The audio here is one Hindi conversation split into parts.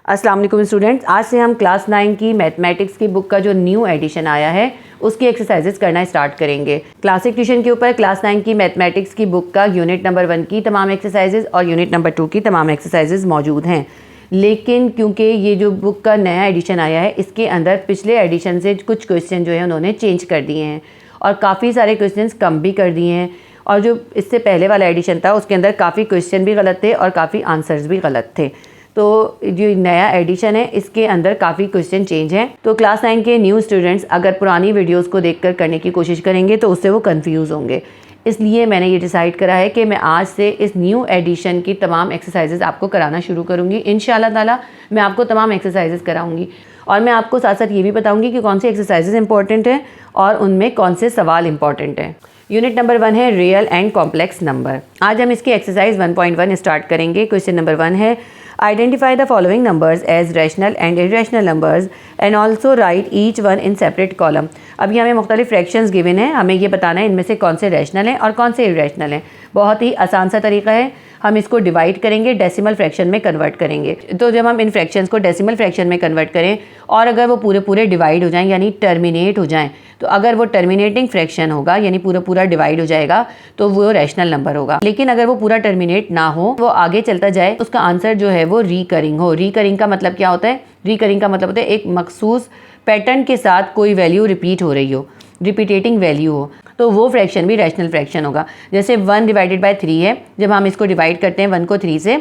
अस्सलाम वालेकुम स्टूडेंट्स, आज से हम क्लास 9 की मैथमेटिक्स की बुक का जो न्यू एडिशन आया है उसकी एक्सरसाइजेस करना स्टार्ट करेंगे। क्लासिक ट्यूशन के ऊपर क्लास 9 की मैथमेटिक्स की बुक का यूनिट नंबर 1 की तमाम एक्सरसाइजेस और यूनिट नंबर 2 की तमाम एक्सरसाइजेस मौजूद हैं। लेकिन क्योंकि ये जो बुक का नया एडिशन आया है इसके अंदर पिछले एडिशन से कुछ क्वेश्चन जो है उन्होंने चेंज कर दिए हैं और काफ़ी सारे क्वेश्चन कम भी कर दिए हैं। और जो इससे पहले वाला एडिशन था उसके अंदर काफ़ी क्वेश्चन भी गलत थे और काफ़ी आंसर्स भी गलत थे। तो जो नया एडिशन है इसके अंदर काफ़ी क्वेश्चन चेंज हैं। तो क्लास 9 के न्यू स्टूडेंट्स अगर पुरानी वीडियोस को देखकर करने की कोशिश करेंगे तो उससे वो कंफ्यूज होंगे। इसलिए मैंने ये डिसाइड करा है कि मैं आज से इस न्यू एडिशन की तमाम एक्सरसाइजेज आपको कराना शुरू करूँगी। इंशाल्लाह ताला मैं आपको तमाम एक्सरसाइजेज कराऊँगी और मैं आपको साथ साथ ये भी बताऊँगी कि कौन सी एक्सरसाइजेज इंपॉर्टेंट हैं और उनमें कौन से सवाल इंपॉर्टेंट हैं। यूनिट नंबर 1 है रियल एंड कॉम्प्लेक्स नंबर। आज हम इसकी एक्सरसाइज 1.1 स्टार्ट करेंगे। क्वेश्चन नंबर 1 है identify the following numbers as rational and irrational numbers and also write each one in separate column. अभी हमें मुख्तलिफ फ्रैक्शंस गिवन है, हमें ये बताना है इनमें से कौन से रैशनल हैं और कौन से इरेशनल हैं। बहुत ही आसान सा तरीका है, हम इसको डिवाइड करेंगे, डेसिमल फ्रैक्शन में कन्वर्ट करेंगे। तो जब हम इन फ्रैक्शंस को डेसिमल फ्रैक्शन में कन्वर्ट करें और अगर वो पूरे पूरे डिवाइड हो जाएं यानी टर्मिनेट हो जाएं, तो अगर वो टर्मिनेटिंग फ्रैक्शन होगा यानी पूरा पूरा डिवाइड हो जाएगा तो वो रैशनल नंबर होगा। लेकिन अगर वो पूरा टर्मिनेट ना हो, वो आगे चलता जाए, उसका आंसर जो है वो रिकरिंग हो। रिकरिंग का मतलब क्या होता है? रिकरिंग का मतलब होता है एक मखसूस पैटर्न के साथ कोई वैल्यू रिपीट हो रही हो, रिपीटेटिंग वैल्यू हो, तो वो फ्रैक्शन भी रैशनल फ्रैक्शन होगा। जैसे 1 डिवाइडेड बाय 3 है, जब हम इसको डिवाइड करते हैं 1 को 3 से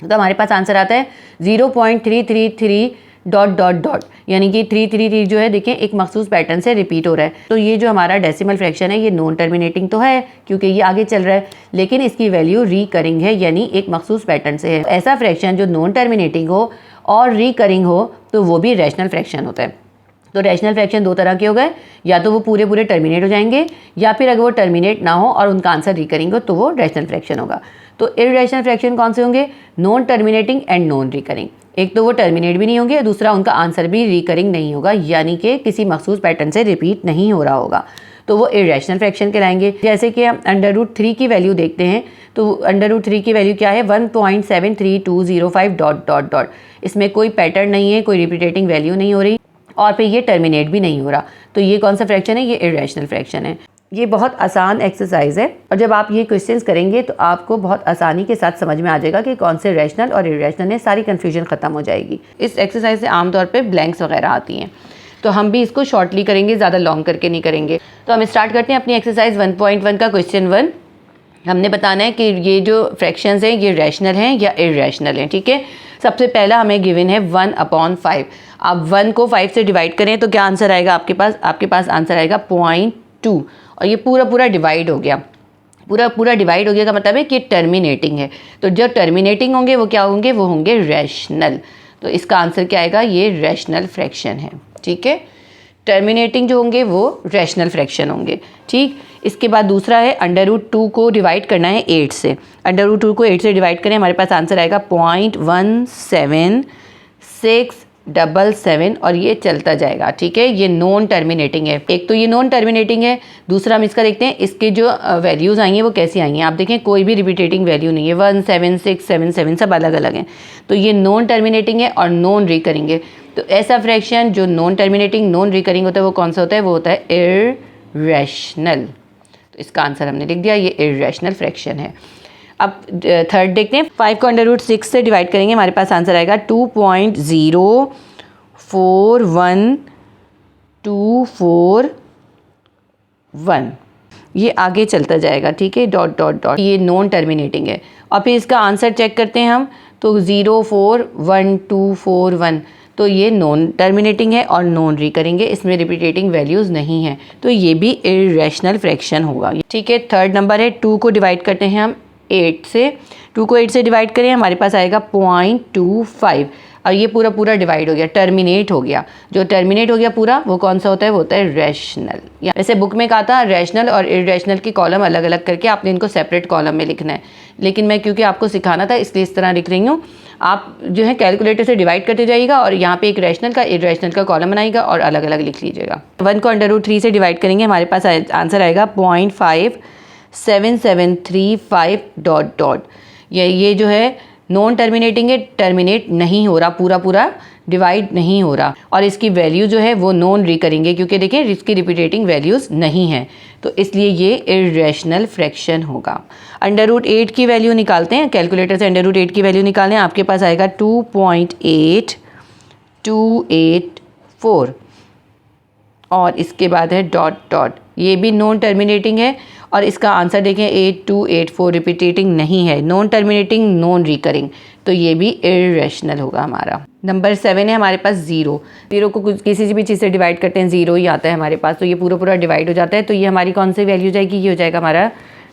तो हमारे पास आंसर आता है 0.333 डॉट डॉट डॉट, यानी कि 333 जो है देखिए एक मखसूस पैटर्न से रिपीट हो रहा है। तो ये जो हमारा डेसिमल फ्रैक्शन है ये नॉन टर्मिनेटिंग तो है क्योंकि ये आगे चल रहा है, लेकिन इसकी वैल्यू रिकरिंग है यानी एक मखसूस पैटर्न से है। ऐसा फ्रैक्शन जो नॉन टर्मिनेटिंग हो और रिकरिंग हो तो वो भी रैशनल फ्रैक्शन होता है। तो रैशनल फ्रैक्शन दो तरह के हो गए, या तो वो पूरे पूरे टर्मिनेट हो जाएंगे या फिर अगर वो टर्मिनेट ना हो और उनका आंसर रिकरिंग हो तो वो रैशनल फ्रैक्शन होगा। तो इररेशनल फ्रैक्शन कौन से होंगे? Non terminating and non recurring. एक तो वो टर्मिनेट भी नहीं होंगे, दूसरा उनका आंसर भी रिकरिंग नहीं होगा यानी कि किसी मखसूस पैटर्न से रिपीट नहीं हो रहा होगा, तो वो इररेशनल फ्रैक्शन कहलाएंगे। जैसे कि हम √3 की वैल्यू देखते हैं तो √3 की वैल्यू क्या है? 1.73205 डॉट डॉट डॉट। इसमें कोई पैटर्न नहीं है, कोई रिपीटेटिंग वैल्यू नहीं हो रही और फिर ये टर्मिनेट भी नहीं हो रहा, तो ये कौन सा फ्रैक्शन है? ये इररेशनल फ्रैक्शन है। ये बहुत आसान एक्सरसाइज है और जब आप ये क्वेश्चंस करेंगे तो आपको बहुत आसानी के साथ समझ में आ जाएगा कि कौन से रैशनल और इररेशनल है, सारी कन्फ्यूजन ख़त्म हो जाएगी। इस एक्सरसाइज से आमतौर पे ब्लैंक्स वगैरह आती हैं, तो हम भी इसको शॉर्टली करेंगे, ज़्यादा लॉन्ग करके नहीं करेंगे। तो हम स्टार्ट करते हैं अपनी एक्सरसाइज 1.1 का क्वेश्चन 1। हमने बताना है कि ये जो फ्रैक्शंस हैं ये रैशनल हैं या इररेशनल हैं, ठीक है। सबसे पहला हमें गिवन है 1/5। आप 1 को 5 से डिवाइड करें तो क्या आंसर आएगा आपके पास आंसर आएगा 0.2 और ये पूरा पूरा डिवाइड हो गया। पूरा पूरा डिवाइड हो गया का मतलब है कि टर्मिनेटिंग है, तो जो टर्मिनेटिंग होंगे वो क्या होंगे? वो होंगे रैशनल। तो इसका आंसर क्या आएगा? ये रैशनल फ्रैक्शन है, ठीक है। टर्मिनेटिंग जो होंगे वो रैशनल फ्रैक्शन होंगे, ठीक। इसके बाद दूसरा है √2 को डिवाइड करना है 8 से। √2 को 8 से डिवाइड करें, हमारे पास आंसर आएगा 0.17677 और ये चलता जाएगा, ठीक है। ये नॉन टर्मिनेटिंग है। एक तो ये नॉन टर्मिनेटिंग है, दूसरा हम इसका देखते हैं इसके जो वैल्यूज़ आई हैं वो कैसी आई हैं। आप देखें कोई भी रिपीटेटिंग वैल्यू नहीं है, 17677 सब अलग अलग हैं। तो ये नॉन टर्मिनेटिंग है और नॉन रिकरिंग है। तो ऐसा फ्रैक्शन जो नॉन टर्मिनेटिंग नॉन रिकरिंग होता है वो कौन सा होता है? वो होता है इररेशनल। तो इसका आंसर हमने लिख दिया, ये इररेशनल फ्रैक्शन है। अब थर्ड देखते हैं। 5 को √6 से डिवाइड करेंगे, हमारे पास आंसर आएगा 2.041241। ये आगे चलता जाएगा, ठीक है, डॉट डॉट डॉट। ये नॉन टर्मिनेटिंग है और फिर इसका आंसर चेक करते हैं हम तो 0.41241, तो ये नॉन टर्मिनेटिंग है और नॉन रिकरिंग है, इसमें रिपीटेटिंग वैल्यूज़ नहीं है, तो ये भी इररेशनल फ्रैक्शन होगा, ठीक है। थर्ड नंबर है 2 को डिवाइड करते हैं हम 8 से। 2 को 8 से डिवाइड करें, हमारे पास आएगा 0.25 और ये पूरा पूरा डिवाइड हो गया, टर्मिनेट हो गया। जो टर्मिनेट हो गया पूरा वो कौन सा होता है? वो होता है रैशनल। वैसे बुक में कहा था रैशनल और इररेशनल की कॉलम अलग अलग करके आपने इनको सेपरेट कॉलम में लिखना है, लेकिन मैं क्योंकि आपको सिखाना था इसलिए इस तरह लिख रही हूँ। आप जो है कैलकुलेटर से डिवाइड करते जाइएगा और यहाँ पे एक रैशनल का इररेशनल का कॉलम बनाइएगा और अलग अलग लिख लीजिएगा। 1 को √3 से डिवाइड करेंगे, हमारे पास आंसर आएगा 0.57735 डॉट डॉट। ये जो है नॉन टर्मिनेटिंग है, टर्मिनेट नहीं हो रहा, पूरा पूरा डिवाइड नहीं हो रहा, और इसकी वैल्यू जो है वो नॉन रिकरिंग है, क्योंकि देखें इसकी रिपीटेटिंग वैल्यूज़ नहीं है, तो इसलिए ये इर्रेशनल फ्रैक्शन होगा। √8 की वैल्यू निकालते हैं, कैलकुलेटर से √8 की वैल्यू निकालें, आपके पास आएगा 2.8284 और इसके बाद है डॉट डॉट, ये भी नॉन टर्मिनेटिंग है, और इसका आंसर देखें 8284 रिपीटेटिंग नहीं है, नॉन टर्मिनेटिंग नॉन रिकरिंग, तो ये भी इर्रेशनल होगा हमारा। नंबर 7 है हमारे पास ज़ीरो को किसी भी चीज़ से डिवाइड करते हैं ज़ीरो ही आता है हमारे पास, तो ये पूरा पूरा डिवाइड हो जाता है, तो ये हमारी कौन सी वैल्यू जाएगी, ये हो जाएगा हमारा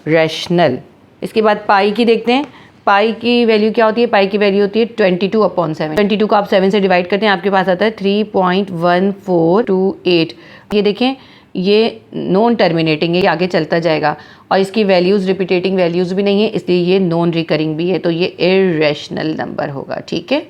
रैशनल। इसके बाद पाई की देखते हैं, पाई की वैल्यू क्या होती है, पाई की वैल्यू होती है 22/7। 22 को आप 7 से डिवाइड करते हैं, आपके पास आता है 3.1428। ये देखें ये नॉन टर्मिनेटिंग है, ये आगे चलता जाएगा, और इसकी वैल्यूज़ रिपीटेटिंग वैल्यूज़ भी नहीं है, इसलिए ये नॉन रिकरिंग भी है, तो ये इर्रेशनल नंबर होगा। ठीक है,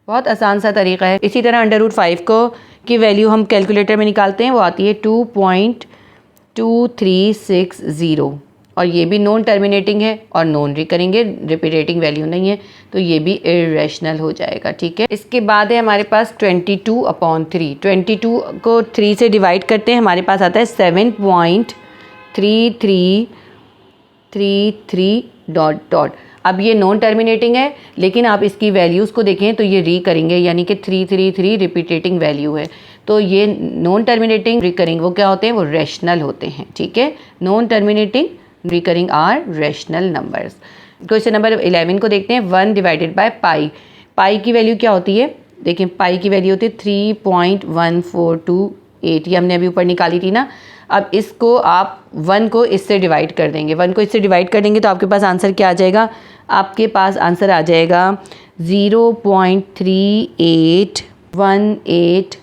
बहुत आसान सा तरीका है। इसी तरह √5 को की वैल्यू हम कैलकुलेटर में निकालते हैं, वो आती है 2.2360, और ये भी नॉन टर्मिनेटिंग है और नॉन रिकरिंग है, रिपीटेटिंग वैल्यू नहीं है, तो ये भी इर्रेशनल हो जाएगा। ठीक है, इसके बाद है हमारे पास 22/3। 22 को 3 से डिवाइड करते हैं, हमारे पास आता है 7.3333 डॉट डॉट। अब ये नॉन टर्मिनेटिंग है, लेकिन आप इसकी वैल्यूज़ को देखें तो ये रिकरिंग है, यानी कि 333 रिपीटेटिंग वैल्यू है, तो ये नॉन टर्मिनेटिंग रिकरिंग वो क्या होते हैं, वो रैशनल होते हैं। ठीक है, non terminating recurring are rational numbers. Question number 11 को देखते हैं, 1 डिवाइडेड बाय पाई। पाई की वैल्यू क्या होती है, देखें पाई की वैल्यू होती है 3.1428, ये हमने अभी ऊपर निकाली थी ना। अब इसको आप 1 को इससे डिवाइड कर देंगे, 1 को इससे डिवाइड कर देंगे तो आपके पास आंसर क्या आ जाएगा, आपके पास आंसर आ जाएगा 0.38182,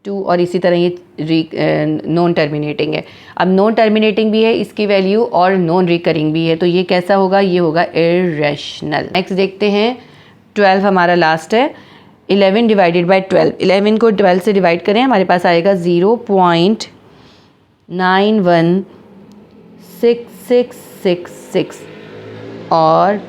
और इसी तरह ये नॉन टर्मिनेटिंग है। अब नॉन टर्मिनेटिंग भी है इसकी वैल्यू, और नॉन रिकरिंग भी है, तो ये कैसा होगा, ये होगा इर्रेशनल। नेक्स्ट देखते हैं 12 हमारा लास्ट है, 11 डिवाइडेड बाय 12। 11 को 12 से डिवाइड करें, हमारे पास आएगा 0.916666 और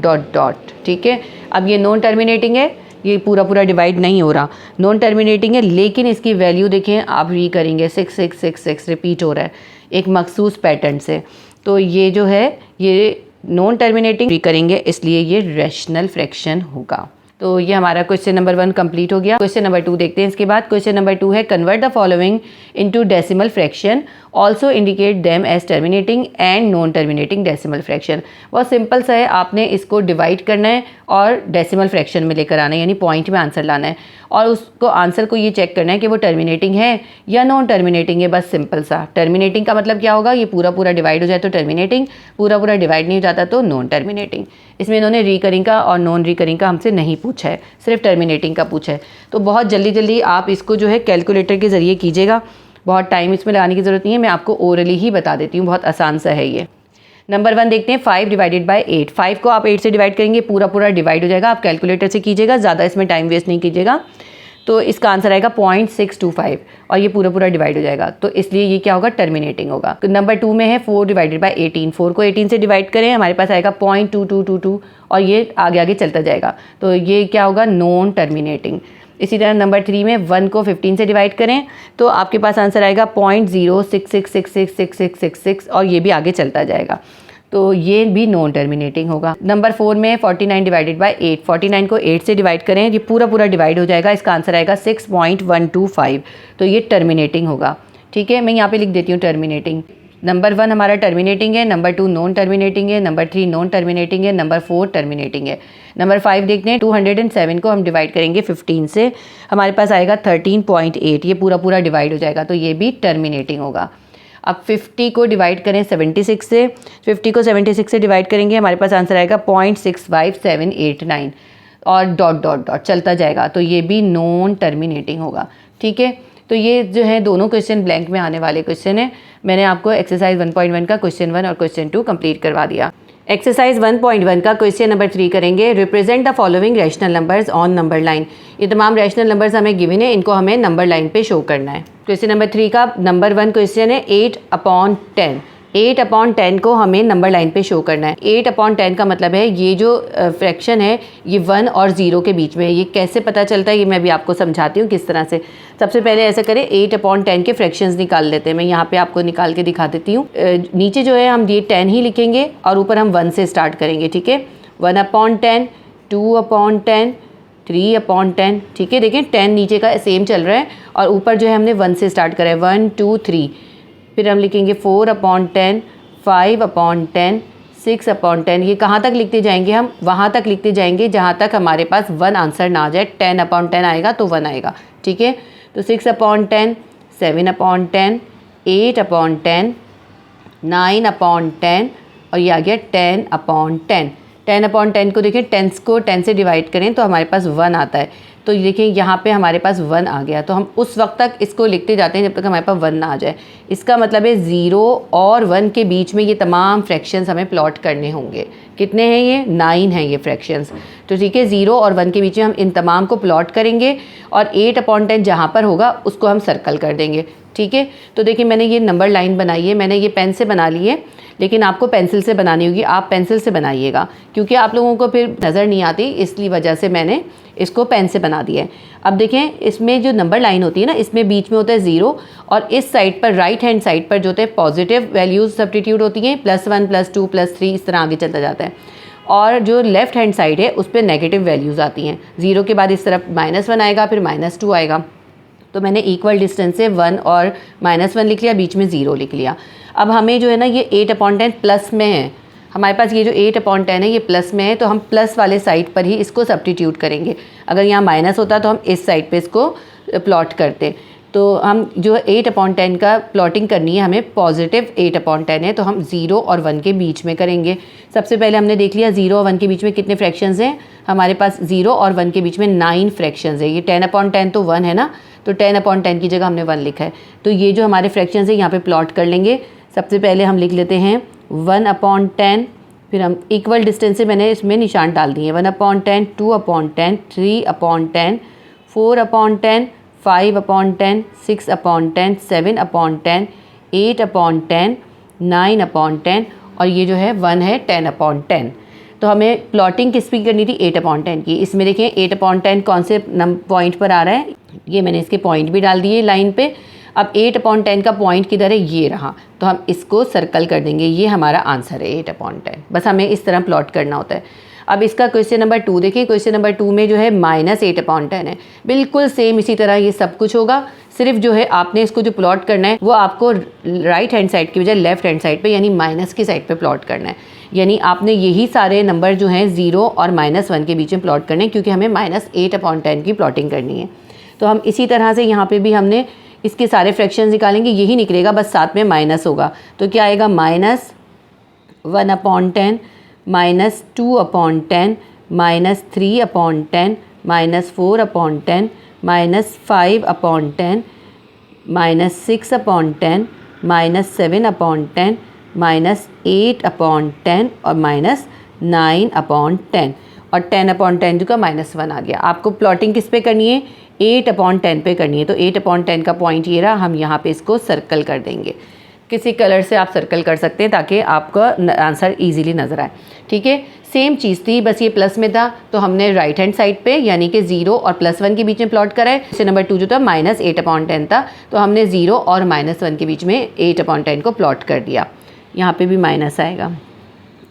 डॉट डॉट। ठीक है, अब ये नॉन टर्मिनेटिंग है, ये पूरा पूरा डिवाइड नहीं हो रहा, नॉन टर्मिनेटिंग है, लेकिन इसकी वैल्यू देखें आप री करेंगे 6666 रिपीट हो रहा है एक मखसूस पैटर्न से, तो ये जो है ये नॉन टर्मिनेटिंग री करेंगे, इसलिए ये रैशनल फ्रैक्शन होगा। तो ये हमारा क्वेश्चन नंबर 1 कंप्लीट हो गया। क्वेश्चन नंबर 2 देखते हैं इसके बाद। क्वेश्चन नंबर 2 है, convert the following into decimal fraction, also indicate them as terminating and non terminating decimal fraction. बहुत सिंपल सा है, आपने इसको डिवाइड करना है और डेसिमल फ्रैक्शन में लेकर आना है, यानी पॉइंट में आंसर लाना है, और उसको आंसर को ये चेक करना है कि वो टर्मिनेटिंग है या नॉन टर्मिनेटिंग है। बस सिंपल सा। टर्मिनेटिंग का मतलब क्या होगा, ये पूरा पूरा डिवाइड हो जाए तो टर्मिनेटिंग, पूरा पूरा डिवाइड नहीं हो जाता तो नॉन टर्मिनेटिंग। इसमें इन्होंने रिकरिंग का और नॉन रिकरिंग का हमसे नहीं पूछा है, सिर्फ टर्मिनेटिंग का पूछा है। तो बहुत जल्दी जल्दी आप इसको जो है कैलकुलेटर के ज़रिए कीजिएगा, बहुत टाइम इसमें लगाने की ज़रूरत नहीं है, मैं आपको ओरली ही बता देती हूँ, बहुत आसान सा है ये। नंबर 1 देखते हैं, 5 डिवाइडेड बाय 8। 5 को आप 8 से डिवाइड करेंगे, पूरा पूरा डिवाइड हो जाएगा। आप कैलकुलेटर से कीजिएगा, ज़्यादा इसमें टाइम वेस्ट नहीं कीजिएगा। तो इसका आंसर आएगा 0.625 और ये पूरा पूरा डिवाइड हो जाएगा, तो इसलिए ये क्या होगा, टर्मिनेटिंग होगा। तो नंबर 2 में है 4 डिवाइडेड बाय 18। 4 को 18 से डिवाइड करें, हमारे पास आएगा 0.2222 और ये आगे आगे चलता जाएगा, तो ये क्या होगा, नॉन टर्मिनेटिंग। इसी तरह नंबर 3 में 1 को 15 से डिवाइड करें तो आपके पास आंसर आएगा 0.06666666 और ये भी आगे चलता जाएगा, तो ये भी नॉन टर्मिनेटिंग होगा। नंबर 4 में 49 डिवाइडेड बाय 8। 49 को 8 से डिवाइड करें, ये पूरा पूरा डिवाइड हो जाएगा, इसका आंसर आएगा 6.125, तो ये टर्मिनेटिंग होगा। ठीक है, मैं यहाँ पे लिख देती हूँ टर्मिनेटिंग। नंबर 1 हमारा टर्मिनेटिंग है, नंबर 2 नॉन टर्मिनेटिंग है, नंबर 3 नॉन टर्मिनेटिंग है, नंबर 4 टर्मिनेटिंग है। नंबर 5 देखते हैं, 207 को हम डिवाइड करेंगे 15 से, हमारे पास आएगा 13.8, ये पूरा पूरा डिवाइड हो जाएगा, तो ये भी टर्मिनेटिंग होगा। अब 50 को डिवाइड करें 76 से, 50 को 76 से डिवाइड करेंगे, हमारे पास आंसर आएगा 0.65789 और डॉट डॉट डॉट चलता जाएगा, तो ये भी नॉन टर्मिनेटिंग होगा। ठीक है, तो ये जो है दोनों क्वेश्चन ब्लैंक में आने वाले क्वेश्चन है। मैंने आपको एक्सरसाइज 1.1 का क्वेश्चन 1 और क्वेश्चन 2 कंप्लीट करवा दिया। एक्सरसाइज 1.1 का क्वेश्चन नंबर 3 करेंगे, represent the following rational numbers on number line. ये तमाम रैशनल नंबर्स हमें गिवन है, इनको हमें नंबर लाइन पे शो करना है। क्वेश्चन नंबर 3 का नंबर 1 क्वेश्चन है 8/10। 8/10 को हमें नंबर लाइन पे शो करना है। 8/10 का मतलब है ये जो फ्रैक्शन है ये 1 और 0 के बीच में है। ये कैसे पता चलता है ये मैं भी आपको समझाती हूँ किस तरह से। सबसे पहले ऐसा करें 8/10 के फ्रैक्शंस निकाल लेते हैं। मैं यहाँ पे आपको निकाल के दिखा देती हूँ। नीचे जो है हम ये 10 ही लिखेंगे और ऊपर हम 1 से स्टार्ट करेंगे, ठीक है। 1/10, 2/10, 3/10, ठीक है। देखें 10 नीचे का सेम चल रहा है और ऊपर जो है हमने 1 से स्टार्ट करा है, 1 2 3। फिर हम लिखेंगे 4/10, 5/10, 6/10। ये कहाँ तक लिखते जाएंगे हम? वहाँ तक लिखते जाएंगे जहाँ तक हमारे पास 1 आंसर ना आ जाए। 10/10 आएगा तो 1 आएगा, ठीक है। तो 6/10, 7/10, 8/10, 9/10 और ये आ गया 10/10। 10/10 को देखें, 10 को 10 से डिवाइड करें तो हमारे पास 1 आता है। तो ये देखिए यहाँ पे हमारे पास 1 आ गया। तो हम उस वक्त तक इसको लिखते जाते हैं जब तक हमारे पास 1 ना आ जाए। इसका मतलब है 0 और 1 के बीच में ये तमाम फ्रैक्शंस हमें प्लॉट करने होंगे। कितने हैं ये? 9 हैं ये फ्रैक्शंस। तो ठीक है, 0 और 1 के बीच में हम इन तमाम को प्लॉट करेंगे और 8/10 जहाँ पर होगा उसको हम सर्कल कर देंगे, ठीक है। तो देखिए मैंने ये नंबर लाइन बनाई है, मैंने ये पेन से बना ली है, लेकिन आपको पेंसिल से बनानी होगी। आप पेंसिल से बनाइएगा क्योंकि आप लोगों को फिर नज़र नहीं आती, इसलिए वजह से मैंने इसको पेन से बना दिया है। अब देखें इसमें जो नंबर लाइन होती है ना, इसमें बीच में होता है 0 और इस साइड पर राइट हैंड साइड पर जो होते हैं पॉजिटिव वैल्यूज़ सब्स्टिट्यूट होती हैं, +1 +2 +3 इस तरह आगे चलता जाता है। और जो लेफ़्ट हैंड साइड है उस पर नेगेटिव वैल्यूज़ आती हैं। 0 के बाद इस तरफ -1 आएगा, फिर -2 आएगा। तो मैंने इक्वल डिस्टेंस से 1 और -1 लिख लिया, बीच में 0 लिख लिया। अब हमें जो है ना ये 8/10 प्लस में है, हमारे पास ये जो 8/10 है ये प्लस में है, तो हम प्लस वाले साइड पर ही इसको सब्स्टिट्यूट करेंगे। अगर यहाँ माइनस होता तो हम इस साइड पे इसको प्लॉट करते। तो हम जो 8/10 का प्लॉटिंग करनी है हमें, पॉजिटिव 8/10 है तो हम 0 और 1 के बीच में करेंगे। सबसे पहले हमने देख लिया 0 और 1 के बीच में कितने फ्रैक्शंस हैं। हमारे पास 0 और 1 के बीच में 9 फ्रैक्शंस है। ये 10/10 तो 1 है ना, तो 10/10 की जगह हमने 1 लिखा है। तो ये जो हमारे फ्रैक्शंस है यहाँ पे प्लॉट कर लेंगे। सबसे पहले हम लिख लेते हैं 1/10, फिर हम इक्वल डिस्टेंस से मैंने इसमें निशान डाल दिए, 1/10, 2/10, 3/10, 4/10, 5/10, 6/10, 7/10, 8/10, 9/10 और ये जो है 1 है 10/10। तो हमें प्लॉटिंग किस की करनी थी? 8/10 की। इसमें देखें 8/10 कौन से पॉइंट पर आ रहा है, ये मैंने इसके पॉइंट भी डाल दिए लाइन पे। अब 8/10 का पॉइंट किधर है? ये रहा, तो हम इसको सर्कल कर देंगे। ये हमारा आंसर है 8/10। बस हमें इस तरह प्लॉट करना होता है। अब इसका क्वेश्चन नंबर 2 देखिए। क्वेश्चन नंबर 2 में जो है -8/10 है। बिल्कुल सेम इसी तरह ये सब कुछ होगा, सिर्फ जो है आपने इसको जो प्लॉट करना है वो आपको राइट हैंड साइड की बजाय लेफ्ट हैंड साइड पे यानी माइनस की साइड पे प्लॉट करना है। यानी आपने यही सारे नंबर जो हैं 0 और -1 के बीच में प्लॉट करने हैं, क्योंकि हमें -8/10 की प्लॉटिंग करनी है। तो हम इसी तरह से यहाँ पे भी हमने इसके सारे फ्रैक्शंस निकालेंगे, यही निकलेगा, बस साथ में माइनस होगा। तो क्या आएगा? -1/10, -2/10, -3/10, -4/10, -5/10, -6/10, -7/10, -8/10 और -9/10 और 10/10 का -1 आ गया। आपको प्लॉटिंग किस पे करनी है? 8/10 पे करनी है। तो 8/10 का पॉइंट ये रहा, हम यहाँ पे इसको सर्कल कर देंगे। किसी कलर से आप सर्कल कर सकते हैं ताकि आपका आंसर इजीली नज़र आए, ठीक है। सेम चीज़ थी, बस ये प्लस में था तो हमने राइट हैंड साइड पे यानी कि 0 और +1 के बीच में प्लॉट करा है। क्वेश्चन नंबर 2 जो था -8/10 था, तो हमने 0 और -1 के बीच में 8/10 को प्लॉट कर दिया। यहाँ पे भी माइनस आएगा,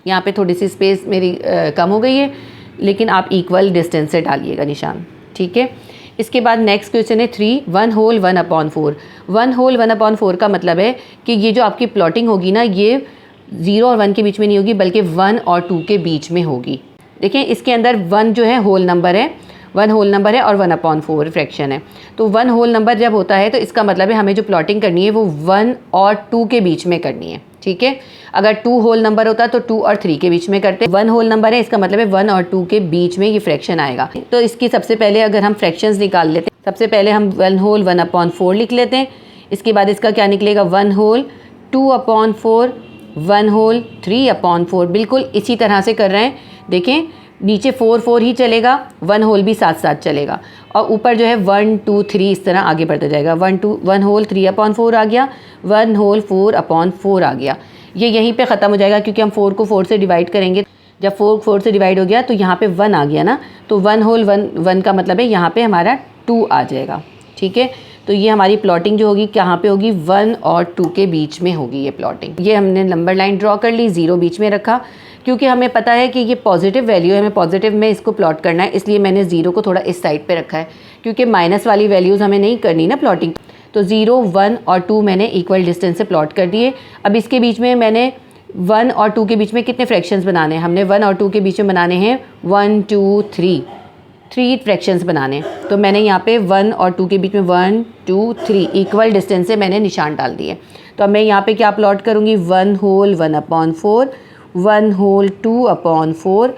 यहाँ पे थोड़ी सी स्पेस मेरी कम हो गई है, लेकिन आप इक्वल डिस्टेंस से डालिएगा निशान, ठीक है। इसके बाद नेक्स्ट क्वेश्चन है 3, 1 होल 1/4। 1 होल 1/4 का मतलब है कि ये जो आपकी प्लॉटिंग होगी ना, ये 0 और 1 के बीच में नहीं होगी बल्कि 1 और 2 के बीच में होगी। देखिए इसके अंदर 1 जो है होल नंबर है, 1 होल नंबर है और 1/4 फ्रैक्शन है। तो 1 होल नंबर जब होता है तो इसका मतलब है हमें जो प्लॉटिंग करनी है वो 1 और 2 के बीच में करनी है, ठीक है। अगर 2 होल नंबर होता तो 2 और 3 के बीच में करते। 1 होल नंबर है, इसका मतलब है 1 और 2 के बीच में ये फ्रैक्शन आएगा। तो इसकी सबसे पहले अगर हम फ्रैक्शंस निकाल लेते हैं, सबसे पहले हम 1 होल 1/4 लिख लेते हैं। इसके बाद इसका क्या निकलेगा? 1 होल 2/4, 1 होल 3/4। बिल्कुल इसी तरह से कर रहे हैं। देखें नीचे 4 4 ही चलेगा, 1 होल भी साथ साथ चलेगा और ऊपर जो है 1 2 3 इस तरह आगे बढ़ता जाएगा। 1 होल 3/4 आ गया, 1 होल 4/4 आ गया। ये यहीं पे ख़त्म हो जाएगा क्योंकि हम 4 को 4 से डिवाइड करेंगे। जब 4 4 से डिवाइड हो गया तो यहाँ पे 1 आ गया ना, तो 1 होल 1 का मतलब है यहाँ पे हमारा 2 आ जाएगा। ठीक है, तो ये हमारी प्लॉटिंग जो होगी कहाँ पे होगी, 1 और 2 के बीच में होगी ये प्लॉटिंग। ये हमने नंबर लाइन ड्रॉ कर ली, 0 बीच में रखा क्योंकि हमें पता है कि ये पॉजिटिव वैल्यू है, हमें पॉजिटिव में इसको प्लॉट करना है, इसलिए मैंने 0 को थोड़ा इस साइड पे रखा है क्योंकि माइनस वाली वैल्यूज़ हमें नहीं करनी ना प्लॉटिंग। तो 0, 1 और 2 मैंने इक्वल डिस्टेंस से प्लॉट कर दिए। अब इसके बीच में मैंने 1 और 2 के बीच में कितने फ्रैक्शंस बनाने हैं, हमने 1 और 2 के बीच में बनाने हैं 1 2 3 फ्रैक्शंस बनाने। तो मैंने यहाँ पे 1 और 2 के बीच में 1 2 3 इक्वल डिस्टेंस से मैंने निशान डाल दिए। तो अब मैं यहाँ पे क्या प्लॉट करूँगी, 1 होल 1/4, 1 होल 2/4,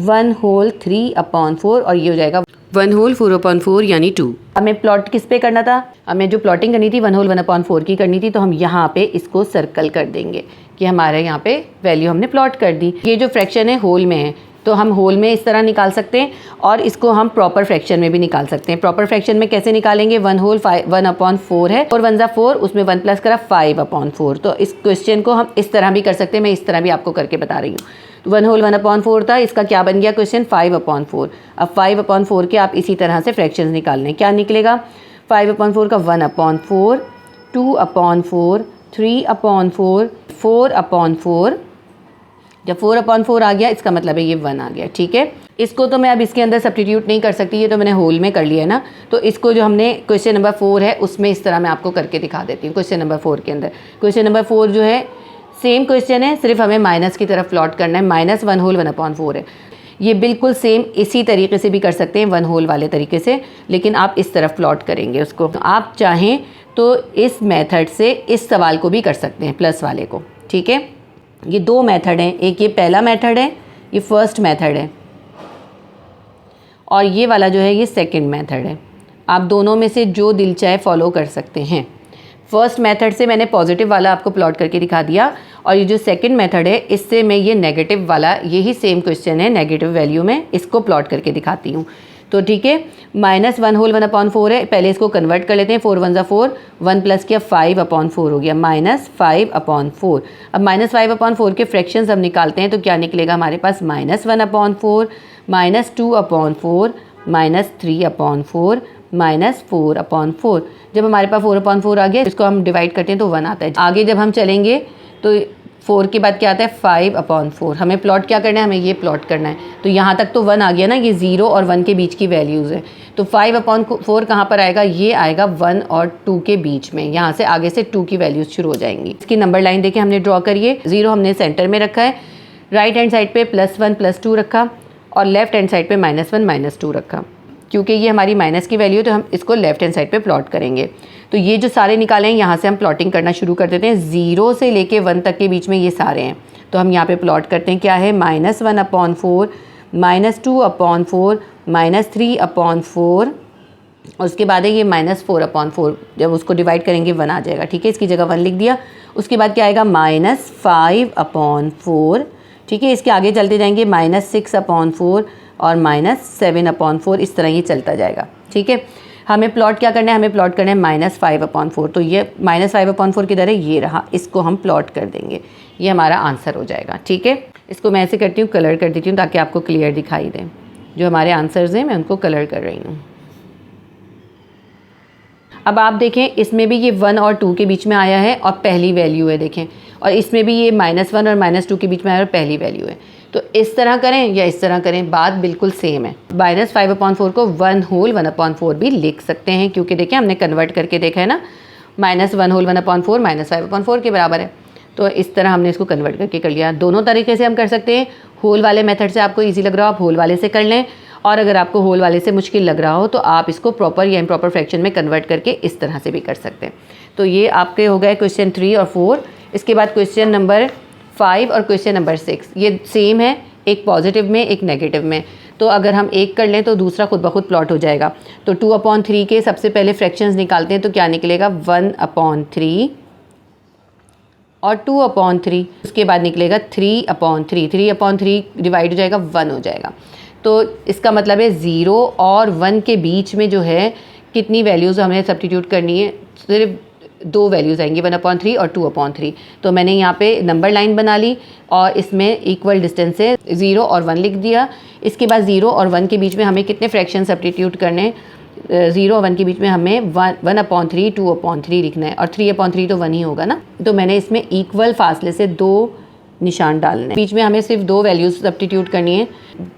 1 होल 3/4 और ये हो जाएगा 1 होल 4/4 यानी 2। हमें प्लॉट किस पे करना था, हमें जो प्लॉटिंग करनी थी 1 होल 1/4 की करनी थी, तो हम यहाँ पे इसको सर्कल कर देंगे कि हमारे यहाँ पे वैल्यू हमने प्लॉट कर दी। ये जो फ्रैक्शन है होल में है तो हम होल में इस तरह निकाल सकते हैं और इसको हम प्रॉपर फ्रैक्शन में भी निकाल सकते हैं। प्रॉपर फ्रैक्शन में कैसे निकालेंगे, 1 होल 1/4 है और 1 ज़ा 4, उसमें 1 प्लस करा 5/4। तो इस क्वेश्चन को हम इस तरह भी कर सकते हैं, मैं इस तरह भी आपको करके बता रही हूँ। 1 होल 1/4 था, इसका क्या बन गया क्वेश्चन, 5/4। अब 5/4 के आप इसी तरह से फ्रैक्शंस निकाल लें, क्या निकलेगा 5/4 का 1/4, 2/4, 3/4, 4/4। जब 4/4 आ गया इसका मतलब है ये 1 आ गया। ठीक है, इसको तो मैं अब इसके अंदर सब्स्टिट्यूट नहीं कर सकती, ये तो मैंने होल में कर लिया है ना। तो इसको जो हमने क्वेश्चन नंबर 4 है उसमें इस तरह मैं आपको करके दिखा देती हूँ। क्वेश्चन नंबर 4 के अंदर, क्वेश्चन नंबर 4 जो है सेम क्वेश्चन है, सिर्फ हमें माइनस की तरफ प्लॉट करना है। -1 होल 1/4 है, ये बिल्कुल सेम इसी तरीके से भी कर सकते हैं 1 होल वाले तरीके से, लेकिन आप इस तरफ प्लॉट करेंगे उसको। आप चाहें तो इस मेथड से इस सवाल को भी कर सकते हैं, प्लस वाले को। ठीक है, ये 2 मेथड हैं, एक ये पहला मेथड है, ये फर्स्ट मेथड है, और ये वाला जो है ये सेकंड मेथड है। आप दोनों में से जो दिल चाहे फॉलो कर सकते हैं। फर्स्ट मेथड से मैंने पॉजिटिव वाला आपको प्लॉट करके दिखा दिया, और ये जो सेकंड मेथड है इससे मैं ये नेगेटिव वाला, यही सेम क्वेश्चन है नेगेटिव वैल्यू में, इसको प्लॉट करके दिखाती हूँ। तो ठीक है, -1 होल 1/4 है, पहले इसको कन्वर्ट कर लेते हैं। 4 1 ज़ा 4, 1 प्लस किया 5/4 हो गया, -5/4। अब -5/4 के फ्रैक्शंस हम निकालते हैं तो क्या निकलेगा हमारे पास, -1/4, -2/4, -3/4, -4/4। जब हमारे पास 4/4 आ गया इसको हम डिवाइड करते हैं तो 1 आता है। आगे जब हम चलेंगे तो 4 के बाद क्या आता है, 5/4। हमें प्लॉट क्या करना है, हमें ये प्लॉट करना है। तो यहाँ तक तो 1 आ गया ना, ये 0 और 1 के बीच की वैल्यूज़ है। तो 5/4 कहाँ पर आएगा, ये आएगा 1 और 2 के बीच में। यहाँ से आगे से 2 की वैल्यूज़ शुरू हो जाएंगी। इसकी नंबर लाइन देखें हमने ड्रॉ करिए। 0 हमने सेंटर में रखा है, राइट हैंड साइड पे +1 +2 रखा, और लेफ्ट हैंड साइड पे -1 -2 रखा। क्योंकि ये हमारी माइनस की वैल्यू, तो हम इसको लेफ्ट हैंड साइड पे प्लॉट करेंगे। तो ये जो सारे निकाले हैं यहाँ से हम प्लॉटिंग करना शुरू कर देते हैं। 0 से लेके 1 तक के बीच में ये सारे हैं, तो हम यहाँ पे प्लॉट करते हैं। क्या है, -1/4, -2/4, -3/4, और उसके बाद है ये -4/4। जब उसको डिवाइड करेंगे 1 आ जाएगा। ठीक है, इसकी जगह 1 लिख दिया। उसके बाद क्या आएगा, -5/4। ठीक है, इसके आगे चलते जाएंगे, -6/4 और -7/4, इस तरह ये चलता जाएगा। ठीक है, हमें प्लॉट क्या करना है, हमें प्लॉट करना है -5/4। तो ये -5/4 किधर है, ये रहा, इसको हम प्लॉट कर देंगे, ये हमारा आंसर हो जाएगा। ठीक है, इसको मैं ऐसे करती हूँ, कलर कर देती हूँ ताकि आपको क्लियर दिखाई दे। जो हमारे आंसर्स हैं मैं उनको कलर कर रही हूँ। अब आप देखें, इसमें भी ये 1 और 2 के बीच में आया है और पहली वैल्यू है, देखें, और इसमें भी ये -1 और -2 के बीच में आया और पहली वैल्यू है। तो इस तरह करें या इस तरह करें, बात बिल्कुल सेम है। -5/4 को 1 होल 1/4 भी लिख सकते हैं, क्योंकि देखें हमने कन्वर्ट करके देखा है ना, -1 होल 1/4 -5/4 के बराबर है। तो इस तरह हमने इसको कन्वर्ट करके कर लिया। दोनों तरीके से हम कर सकते हैं। होल वाले मेथड से आपको ईजी लग रहा हो आप होल वाले से कर लें, और अगर आपको होल वाले से मुश्किल लग रहा हो तो आप इसको प्रॉपर या इम्प्रॉपर फ्रैक्शन में कन्वर्ट करके इस तरह से भी कर सकते हैं। तो ये आपके हो गए क्वेश्चन 3 और 4। इसके बाद क्वेश्चन नंबर 5 और क्वेश्चन नंबर 6 ये सेम है, एक पॉजिटिव में एक नेगेटिव में। तो अगर हम एक कर लें तो दूसरा खुद ब खुद प्लॉट हो जाएगा। तो 2/3 के सबसे पहले फ्रैक्शंस निकालते हैं, तो क्या निकलेगा, 1/3 और 2/3। उसके बाद निकलेगा 3/3। 3/3 डिवाइड हो जाएगा, 1 हो जाएगा। तो इसका मतलब है 0 और 1 के बीच में जो है कितनी वैल्यूज़ हमें सब्स्टिट्यूट करनी है, सिर्फ दो वैल्यूज़ आएंगी 1/3 और 2/3। तो मैंने यहाँ पे नंबर लाइन बना ली और इसमें इक्वल डिस्टेंस से 0 और 1 लिख दिया। इसके बाद 0 और 1 के बीच में हमें कितने फ्रैक्शन सब्स्टिट्यूट करने, 0 और 1 के बीच में हमें 1/3 2/3 लिखना है और 3/3 तो 1 ही होगा ना। तो मैंने इसमें इक्वल फासले से 2 निशान डालने, बीच में हमें सिर्फ 2 वैल्यूज़ सब्स्टिट्यूट करनी है।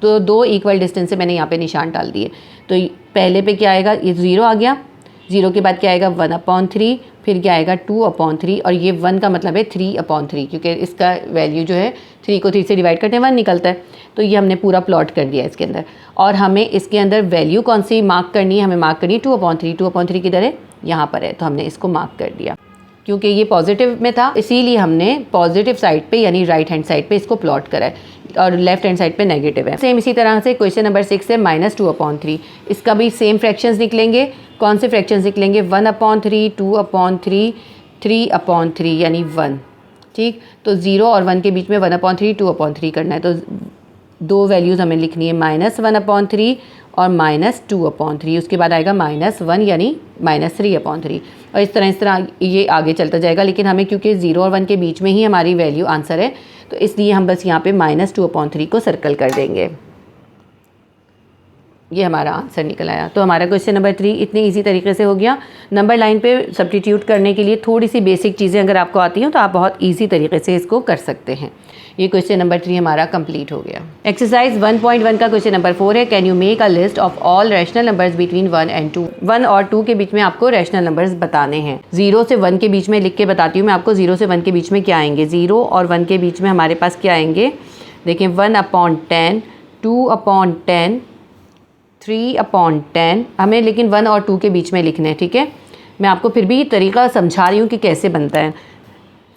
तो 2 इक्वल डिस्टेंस से मैंने यहाँ पे निशान डाल दिए। तो पहले पे क्या आएगा, ये 0 आ गया, 0 के बाद क्या आएगा 1/3, फिर क्या आएगा 2/3 और ये 1 का मतलब है 3/3, क्योंकि इसका वैल्यू जो है 3 को 3 से डिवाइड करते हैं 1 निकलता है। तो ये हमने पूरा प्लॉट कर दिया इसके अंदर। और हमें इसके अंदर वैल्यू कौन सी मार्क करनी है, हमें मार्क करनी है 2/3। 2/3 किधर है, यहाँ पर है, तो हमने इसको मार्क कर दिया। क्योंकि ये पॉजिटिव में था इसीलिए हमने पॉजिटिव साइड पे यानी राइट हैंड साइड पे इसको प्लॉट करा है और लेफ्ट हैंड साइड पे नेगेटिव है। सेम इसी तरह से क्वेश्चन नंबर 6 है -2/3। इसका भी सेम फ्रैक्शंस निकलेंगे। कौन से फ्रैक्शंस निकलेंगे, 1/3 2/3 3/3 यानी 1। ठीक, तो 0 और 1 के बीच में 1/3 2/3 करना है। तो 2 वैल्यूज़ हमें लिखनी है -1/3 और -2/3। उसके बाद आएगा -1 यानी -3/3 और इस तरह ये आगे चलता जाएगा। लेकिन हमें क्योंकि 0 और 1 के बीच में ही हमारी वैल्यू आंसर है तो इसलिए हम बस यहाँ पे -2/3 को सर्कल कर देंगे। ये हमारा आंसर निकल आया। तो हमारा क्वेश्चन नंबर 3 इतनी इजी तरीके से हो गया। नंबर लाइन पे सब्स्टिट्यूट करने के लिए थोड़ी सी बेसिक चीज़ें अगर आपको आती हैं तो आप बहुत इजी तरीके से इसको कर सकते हैं। ये क्वेश्चन नंबर 3 हमारा कंप्लीट हो गया। एक्सरसाइज 1.1 का क्वेश्चन नंबर 4 है, can you make a list of all rational numbers between 1 and 2। 1 और 2 के बीच में आपको रैशनल नंबर्स बताने हैं। 0 से 1 के बीच में लिख के बताती हूँ मैं आपको। 0 से 1 के बीच में क्या आएंगे, 0 और 1 के बीच में हमारे पास क्या आएंगे, देखिए 1/10 2/10 3/10 हमें, लेकिन 1 और 2 के बीच में लिखने हैं। ठीक है, मैं आपको फिर भी तरीका समझा रही हूँ कि कैसे बनता है।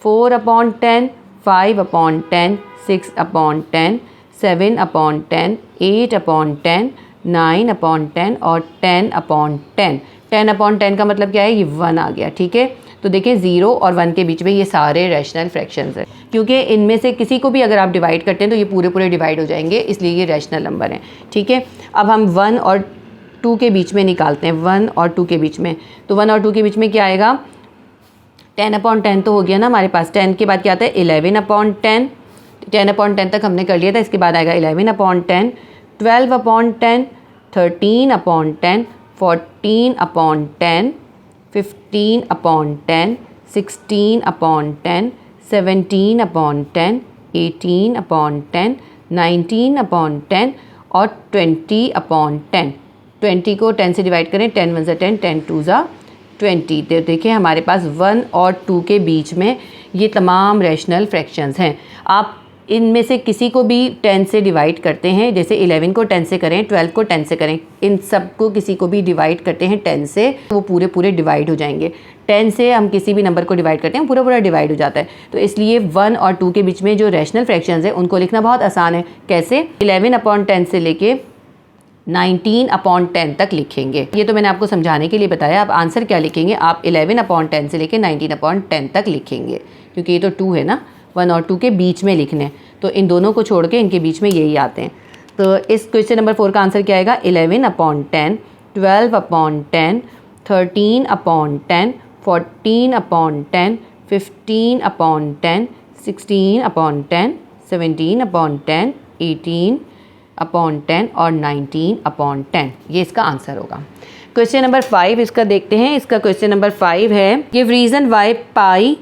4/10 5/10 6/10 7/10 8/10 9/10 और 10/10। 10/10 का मतलब क्या है, ये 1 आ गया। ठीक है, तो देखिए 0 और 1 के बीच में ये सारे रैशनल फ्रैक्शंस हैं, क्योंकि इनमें से किसी को भी अगर आप डिवाइड करते हैं तो ये पूरे पूरे डिवाइड हो जाएंगे, इसलिए ये रैशनल नंबर हैं। ठीक है, अब हम 1 और 2 के बीच में निकालते हैं। 1 और 2 के बीच में, तो 1 और 2 के बीच में क्या आएगा, 10/10 तो हो गया ना हमारे पास। 10 के बाद क्या आता है 11/10। 10/10 तक हमने कर लिया था। इसके बाद आएगा 11/10 12/10 13/10 14/10 15/10 16/10 17/10 18/10 19/10 और 20/10। 20 को 10 से डिवाइड करें, 10 1 10 10 2 20। देखिए हमारे पास 1 और 2 के बीच में ये तमाम रैशनल फ्रैक्शंस हैं। आप इनमें से किसी को भी 10 से डिवाइड करते हैं, जैसे 11 को 10 से करें, 12 को 10 से करें, इन सब को किसी को भी डिवाइड करते हैं 10 से, वो पूरे पूरे डिवाइड हो जाएंगे। 10 से हम किसी भी नंबर को डिवाइड करते हैं पूरा पूरा डिवाइड हो जाता है। तो इसलिए 1 और 2 के बीच में जो रैशनल फ्रैक्शंस हैं उनको लिखना बहुत आसान है। कैसे, 11/10 से लेके 19/10 तक लिखेंगे। ये तो मैंने आपको समझाने के लिए बताया। अब आंसर क्या लिखेंगे, आप 11/10 से लेके 19/10 तक लिखेंगे, क्योंकि ये तो 2 है ना, 1 और 2 के बीच में लिखने, तो इन दोनों को छोड़ के इनके बीच में यही आते हैं। तो इस क्वेश्चन नंबर 4 का आंसर क्या आएगा, 11/10 12/10 13/10 14/10 15/10 16/10 17/10 18/10 और 19/10। ये इसका आंसर होगा। क्वेश्चन नंबर 5 इसका देखते हैं। इसका क्वेश्चन नंबर 5 है, give reason why pi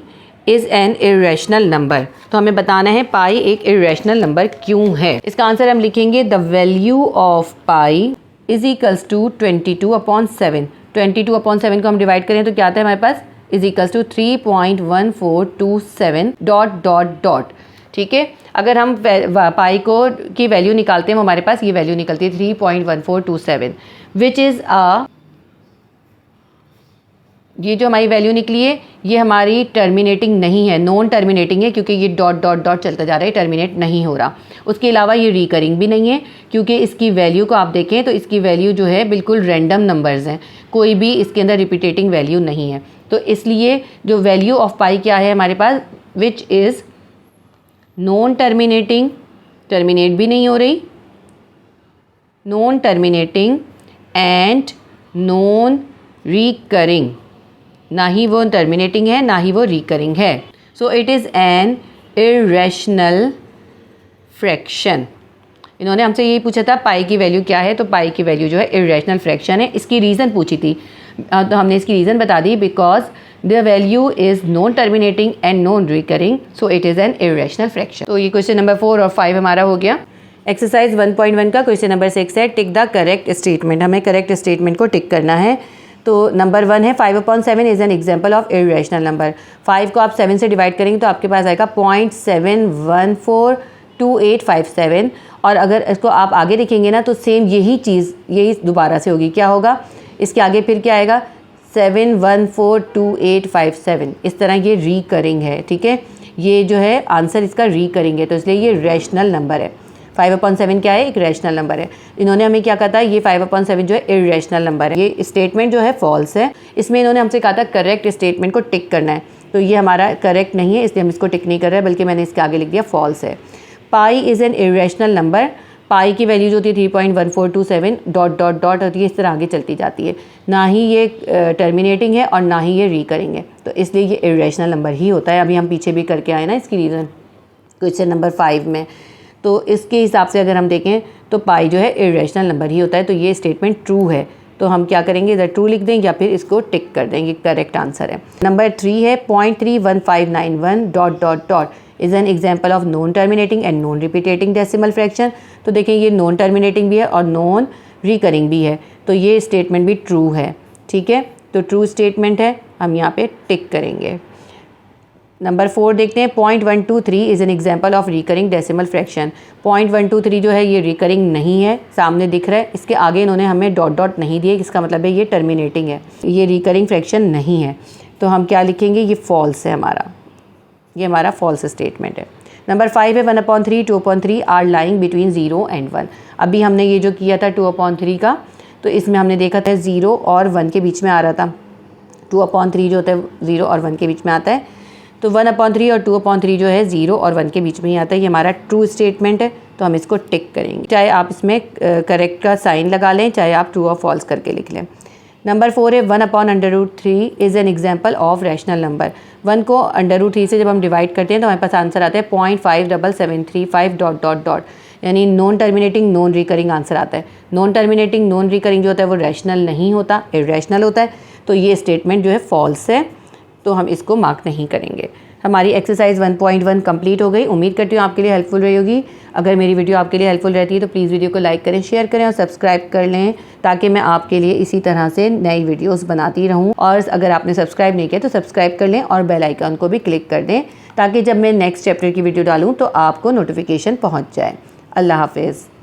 is an irrational number. तो हमें बताना है पाई एक इरेशनल नंबर क्यों है। इसका आंसर हम लिखेंगे, the value of pi is equals to 22/7। 22/7 को हम डिवाइड करें तो क्या आता है हमारे पास, is equals to 3.1427 dot dot dot. ठीक है, अगर हम पाई को की वैल्यू निकालते हैं, वो हमारे पास ये वैल्यू निकलती है 3.1427, विच इज़ ये जो हमारी वैल्यू निकली है ये हमारी टर्मिनेटिंग नहीं है, नॉन टर्मिनेटिंग है, क्योंकि ये डॉट डॉट डॉट चलता जा रहा है, टर्मिनेट नहीं हो रहा। उसके अलावा ये रिकरिंग भी नहीं है, क्योंकि इसकी वैल्यू को आप देखें तो इसकी वैल्यू जो है बिल्कुल रैंडम नंबर्स हैं, कोई भी इसके अंदर रिपीटेटिंग वैल्यू नहीं है। तो इसलिए जो वैल्यू ऑफ पाई क्या है हमारे पास, which is non terminating, terminate भी नहीं हो रही, non terminating and non recurring. ना ही वो टर्मिनेटिंग है ना ही वो रिकरिंग है। सो it is an irrational fraction. इन्होंने हमसे यही पूछा था पाई की वैल्यू क्या है, तो पाई की वैल्यू जो है इरेशनल फ्रैक्शन है। इसकी रीज़न पूछी थी तो हमने इसकी रीज़न बता दी, because the value is non terminating and non recurring, so it is an irrational fraction. तो ये क्वेश्चन नंबर 4 और 5 हमारा हो गया। एक्सरसाइज 1.1 का क्वेश्चन नंबर 6 है, टिक द करेक्ट स्टेटमेंट। हमें करेक्ट स्टेटमेंट को टिक करना है। तो नंबर 1 है 5/7 is an example of irrational number. 5 को आप 7 से डिवाइड करेंगे तो आपके पास आएगा 0.7142857। और अगर इसको आप आगे लिखेंगे ना तो सेम यही चीज़ यही दोबारा से होगी। क्या होगा इसके आगे, फिर क्या आएगा 7142857। इस तरह ये रिकरिंग है, ठीक है। ये जो है आंसर इसका रिकरिंग है, तो इसलिए ये रैशनल नंबर है। 5/7 क्या है, एक रैशनल नंबर है। इन्होंने हमें क्या कहा था, ये 5/7 जो है इरेशनल नंबर है। ये स्टेटमेंट जो है फॉल्स है। इसमें इन्होंने हमसे कहा था करेक्ट स्टेटमेंट को टिक करना है, तो ये हमारा करेक्ट नहीं है, इसलिए हम इसको टिक नहीं कर रहे हैं, बल्कि मैंने इसके आगे लिख दिया फॉल्स है। पाई इज़ एन इरेशनल नंबर। पाई की वैल्यू जो होती है 3.1427 डॉट डॉट डॉट होती है, इस तरह आगे चलती जाती है। ना ही ये टर्मिनेटिंग है और ना ही ये रिकरिंग है, तो इसलिए ये इरेशनल नंबर ही होता है। अभी हम पीछे भी करके आए ना इसकी रीज़न क्वेश्चन नंबर 5 में। तो इसके हिसाब से अगर हम देखें तो पाई जो है इरेशनल नंबर ही होता है, तो ये स्टेटमेंट ट्रू है। तो हम क्या करेंगे, इधर ट्रू लिख देंगे या फिर इसको टिक कर देंगे, करेक्ट आंसर है। नंबर 3 है 0.31591 dot dot dot is an example of non terminating and non repeating decimal fraction. तो देखें ये नॉन टर्मिनेटिंग भी है और नॉन रिकरिंग भी है, तो ये स्टेटमेंट भी ट्रू है, ठीक है। तो ट्रू स्टेटमेंट है, हम यहाँ पे टिक करेंगे। नंबर 4 देखते हैं 0.123 is an example of recurring decimal fraction. 0.123 जो है ये रिकरिंग नहीं है, सामने दिख रहा है। इसके आगे इन्होंने हमें डॉट डॉट नहीं दिए, इसका मतलब है ये टर्मिनेटिंग है, ये रिकरिंग फ्रैक्शन नहीं है। तो हम क्या लिखेंगे, ये फॉल्स है हमारा, ये हमारा फॉल्स स्टेटमेंट है। नंबर 5 है 1/3 2/3 आर लाइंग बिटवीन 0 एंड 1। अभी हमने ये जो किया था 2/3 का, तो इसमें हमने देखा था 0 और 1 के बीच में आ रहा था। 2/3 जो होता है 0 और 1 के बीच में आता है, तो 1/3 और 2/3 जो है 0 और 1 के बीच में ही आता है। ये हमारा ट्रू स्टेटमेंट है, तो हम इसको टिक करेंगे। चाहे आप इसमें करेक्ट का साइन लगा लें, चाहे आप ट्रू और फॉल्स करके लिख लें। नंबर 4 है 1/√3 is an example of rational number. 1 को √3 से जब हम डिवाइड करते हैं तो हमारे पास आंसर आता है 0.5735 डॉट डॉट डॉट, यानी non terminating non recurring answer आता है। नॉन टर्मिनेटिंग नॉन रिकरिंग जो होता है वो रैशनल नहीं होता, इरेशनल होता है, तो ये स्टेटमेंट जो है फॉल्स है, तो हम इसको मार्क नहीं करेंगे। हमारी एक्सरसाइज 1.1 कंप्लीट हो गई। उम्मीद करती हूँ आपके लिए हेल्पफुल रही होगी। अगर मेरी वीडियो आपके लिए हेल्पफुल रहती है तो प्लीज़ वीडियो को लाइक करें, शेयर करें और सब्सक्राइब कर लें, ताकि मैं आपके लिए इसी तरह से नई वीडियोस बनाती रहूं। और अगर आपने सब्सक्राइब नहीं किया तो सब्सक्राइब कर लें और बेल आइकन को भी क्लिक कर दें, ताकि जब मैं नेक्स्ट चैप्टर की वीडियो डालूँ तो आपको नोटिफिकेशन पहुँच जाए। अल्लाह हाफिज़।